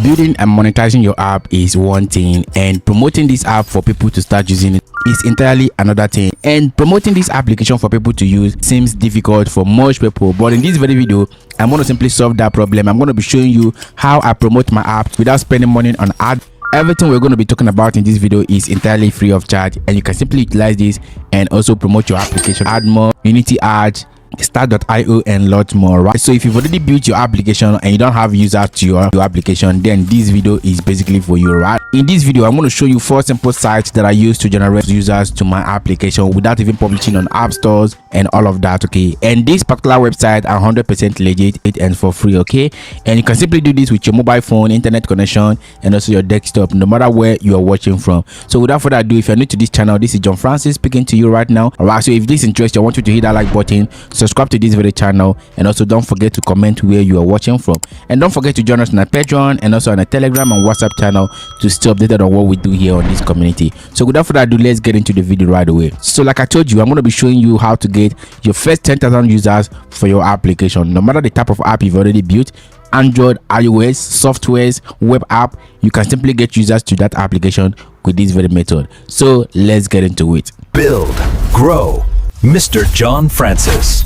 Building and monetizing your app is one thing, and promoting this app for people to start using it is entirely another thing. And promoting this application for people to use seems difficult for most people, but in this very video I'm going to simply solve that problem. I'm going to be showing you how I promote my app without spending money on ads. Everything we're going to be talking about in this video is entirely free of charge, and you can simply utilize this and also promote your application. AdMob, Unity Ads, Start.io, and lots more, right? So if you've already built your application and you don't have users to your application, then this video is basically for you, right? In this video I'm going to show you 4 simple sites that I use to generate users to my application without even publishing on app stores and all of that, okay? And this particular website are 100% legit and for free, okay? And you can simply do this with your mobile phone, internet connection, and also your desktop, no matter where you are watching from. So without further ado, if you're new to this channel, this is John Francis speaking to you right now. All right, so if this interests you, I want you to hit that like button, subscribe to this very channel, and also don't forget to comment where you are watching from. And don't forget to join us on our Patreon and also on our Telegram and WhatsApp channel to stay updated on what we do here on this community. So without further ado, let's get into the video right away. So like I told you, I'm going to be showing you how to get your first 10,000 users for your application, no matter the type of app you've already built. Android, iOS, softwares, web app, you can simply get users to that application with this very method. So let's get into it. Build, grow, Mr. John Francis.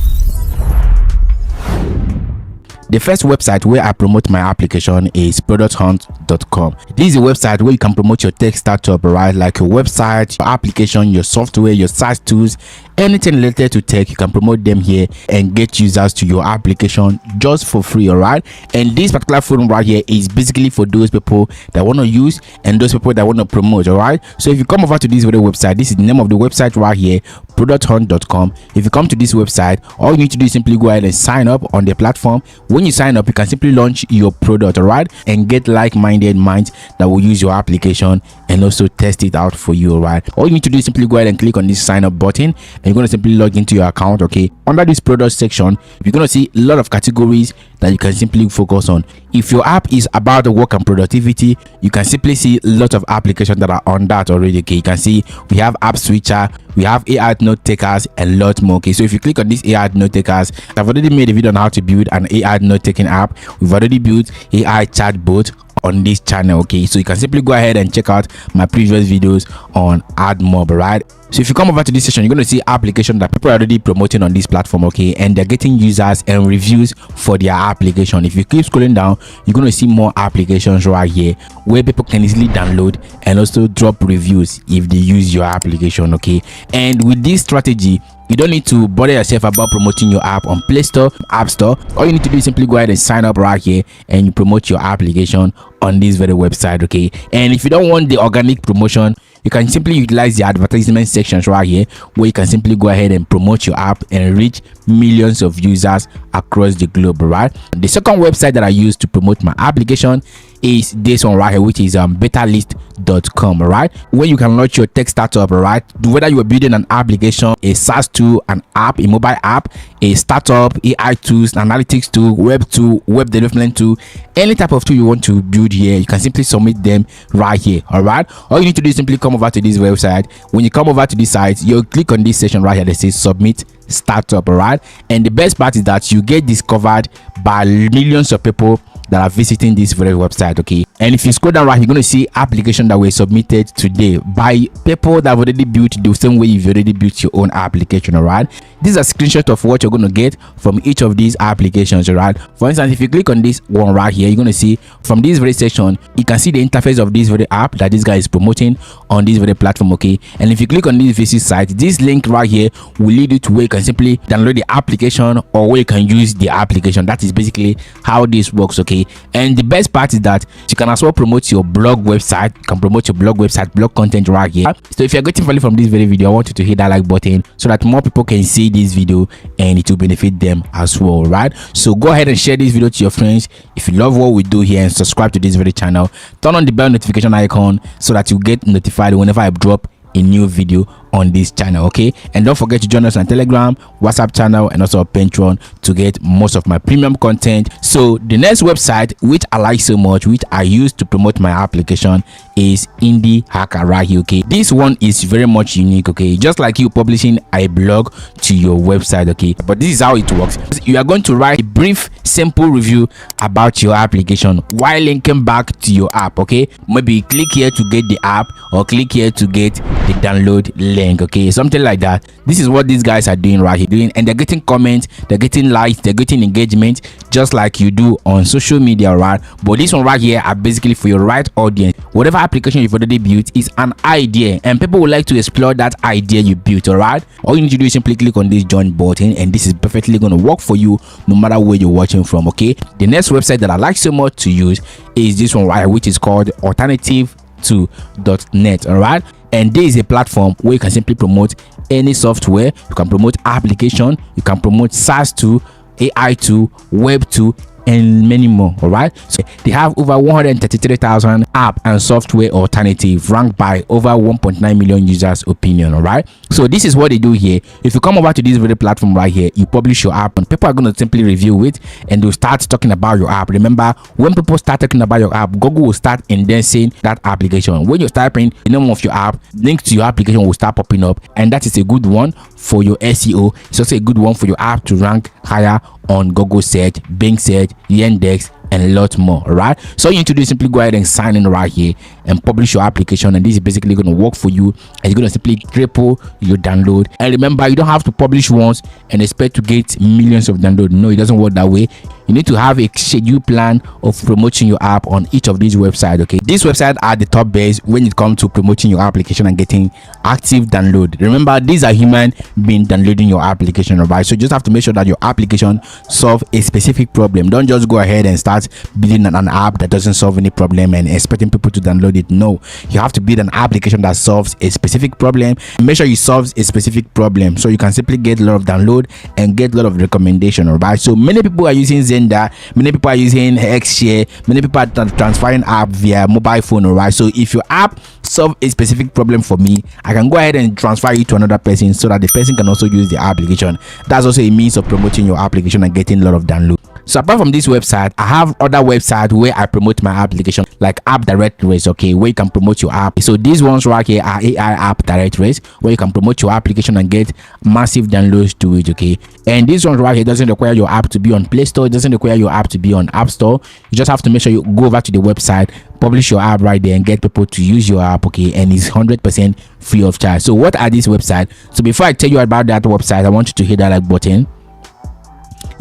The first website where I promote my application is producthunt.com. This is a website where you can promote your tech startup, right? Like your website, your application, your software, your SaaS tools, anything related to tech. You can promote them here and get users to your application just for free, all right? And this particular forum right here is basically for those people that want to use and those people that want to promote, all right? So if you come over to this very website, this is the name of the website right here, producthunt.com. If you come to this website, all you need to do is simply go ahead and sign up on the platform. When you sign up, you can simply launch your product, all right, and get like-minded minds that will use your application and also test it out for you, all right? All you need to do is simply go ahead and click on this sign up button, and you're going to simply log into your account, okay? Under this product section, you're going to see a lot of categories that you can simply focus on. If your app is about the work and productivity, you can simply see a lot of applications that are on that already, okay? You can see we have App Switcher, we have AI note takers, and lot more, okay? So if you click on this AI note takers, I've already made a video on how to build an AI note taking app. We've already built AI chatbot on this channel, okay? So you can simply go ahead and check out my previous videos on AdMob, right? So if you come over to this section, you're going to see applications that people are already promoting on this platform, okay? And they're getting users and reviews for their application. If you keep scrolling down, you're going to see more applications right here where people can easily download and also drop reviews if they use your application, okay? And with this strategy, you don't need to bother yourself about promoting your app on Play Store, App Store. All you need to do is simply go ahead and sign up right here and you promote your application on this very website, okay? And if you don't want the organic promotion, you can simply utilize the advertisement sections right here where you can simply go ahead and promote your app and reach millions of users across the globe, right? The second website that I use to promote my application is this one right here, which is BetaList.com, right? Where you can launch your tech startup, right? Whether you are building an application, a SaaS tool, an app, a mobile app, a startup, AI tools, analytics tool, web tool, web development tool, any type of tool you want to build here, you can simply submit them right here, all right? All you need to do is simply come over to this website. When you come over to this site, you'll click on this section right here that says submit startup, all right? And the best part is that you get discovered by millions of people that are visiting this very website, okay? And if you scroll down right, you're going to see applications that were submitted today by people that have already built the same way you've already built your own application, all right? These are screenshots of what you're going to get from each of these applications, all right? For instance, if you click on this one right here, you're going to see from this very section, you can see the interface of this very app that this guy is promoting on this very platform, okay? And if you click on this visit site, this link right here will lead you to where you can simply download the application or where you can use the application. That is basically how this works, okay? And the best part is that you can as well promote your blog website. You can promote your blog website, blog content right here. So if you're getting value from this very video, I want you to hit that like button so that more people can see this video and it will benefit them as well, right? So go ahead and share this video to your friends if you love what we do here, and subscribe to this very channel. Turn on the bell notification icon so that you get notified whenever I drop a new video on this channel. Okay, and don't forget to join us on Telegram, WhatsApp channel, and also Patreon to get most of my premium content. So the next website which I like so much, which I use to promote my application, is Indie Hacker right here. Okay, this one is very much unique. Okay, just like you publishing a blog to your website. Okay, but this is how it works. You are going to write a brief simple review about your application while linking back to your app. Okay, maybe click here to get the app, or click here to get the download link. Okay, something like that. This is what these guys are doing right here, and they're getting comments, they're getting likes, they're getting engagement, just like you do on social media, right? But this one right here are basically for your right audience. Whatever application you've already built is an idea, and people would like to explore that idea you built. All right, all you need to do is simply click on this join button, and this is perfectly going to work for you no matter where you're watching from. Okay, the next website that I like so much to use is this one right here, which is called AlternativeTo.net. all right, and this is a platform where you can simply promote any software. You can promote application, you can promote SaaS tool, AI tool, web tool, and many more. All right, so they have over 133,000 app and software alternative ranked by over 1.9 million users opinion. All right, so this is what they do here. If you come over to this very platform right here, you publish your app, and people are going to simply review it, and they'll start talking about your app. Remember, when people start talking about your app, Google will start indexing that application. When you're typing the name of your app, link to your application will start popping up, and that is a good one for your SEO. It's also a good one for your app to rank higher on Google search, Bing search, Yandex, and a lot more. All right, so you need to do is simply go ahead and sign in right here and publish your application, and this is basically going to work for you, and you're going to simply triple your download. And remember, you don't have to publish once and expect to get millions of download. No, it doesn't work that way. You need to have a scheduled plan of promoting your app on each of these websites. Okay, these websites are the top base when it comes to promoting your application and getting active download. Remember, these are human being downloading your application. All right, so you just have to make sure that your application solve a specific problem. Don't just go ahead and start building an app that doesn't solve any problem and expecting people to download it. No, you have to build an application that solves a specific problem. Make sure you solve a specific problem so you can simply get a lot of download and get a lot of recommendation. All right, so many people are using Zenda, many people are using Xshare, many people are transferring app via mobile phone. All right, so if your app solve a specific problem for me, I can go ahead and transfer it to another person so that the person can also use the application. That's also a means of promoting your application and getting a lot of download. So apart from this website, I have other websites where I promote my application, like app directories. Okay, where you can promote your app. So these ones right here are AI app directories where you can promote your application and get massive downloads to it. Okay, and this one right here doesn't require your app to be on Play Store. It doesn't require your app to be on App Store. You just have to make sure you go over to the website, publish your app right there, and get people to use your app. Okay, and it's 100% free of charge. So what are these websites? So before I tell you about that website, I want you to hit that like button.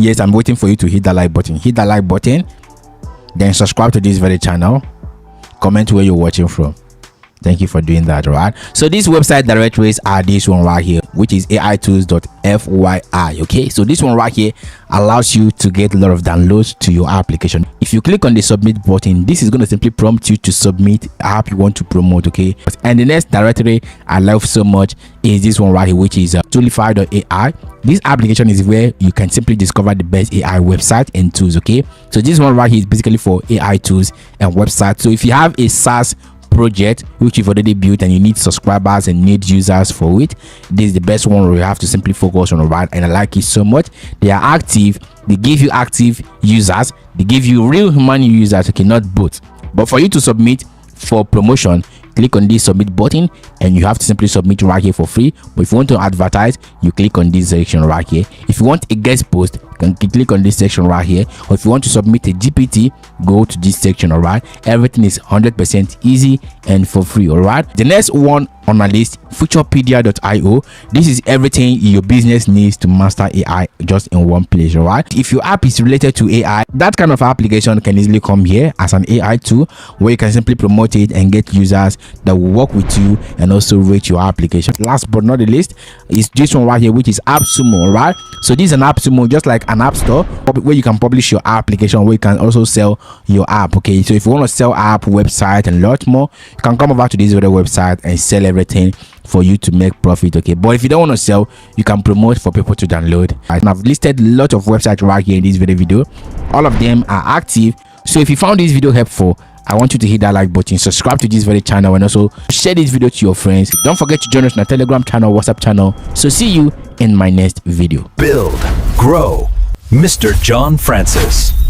Yes, I'm waiting for you to hit that like button. Hit that like button, then subscribe to this very channel. Comment where you're watching from. Thank you for doing that. All right, so these website directories are this one right here, which is aitools.fyi. okay, so this one right here allows you to get a lot of downloads to your application. If you click on the submit button, this is going to simply prompt you to submit app you want to promote. Okay, and the next directory I love so much is this one right here, which is toolify.ai. This application is where you can simply discover the best AI website and tools. Okay, so this one right here is basically for AI tools and websites. So if you have a SaaS project which you've already built and you need subscribers and need users for it, this is the best one where you have to simply focus on. Right, and I like it so much. They are active, they give you active users, they give you real human users. Okay, not bots. But for you to submit for promotion, click on this submit button, and you have to simply submit right here for free. But if you want to advertise, you click on this section right here. If you want a guest post, you can click on this section right here. Or if you want to submit a GPT, go to this section. All right, everything is 100% easy and for free. All right, the next one on my list, futurepedia.io. This is everything your business needs to master AI just in one place. All right, if your app is related to AI, that kind of application can easily come here as an AI tool where you can simply promote it and get users that will work with you and also rate your application. Last but not the least is this one right here, which is AppSumo. All right, so this is an AppSumo, just like an app store where you can publish your application, where you can also sell your app. Okay, so if you want to sell app, website, and a lot more, you can come over to this other website and sell everything for you to make profit. Okay, but if you don't want to sell, you can promote for people to download. And I've listed a lot of websites right here in this video. All of them are active. So if you found this video helpful, I want you to hit that like button, subscribe to this very channel, and also share this video to your friends. Don't forget to join us on our Telegram channel, WhatsApp channel. So see you in my next video. Build, grow, Mr. John Francis.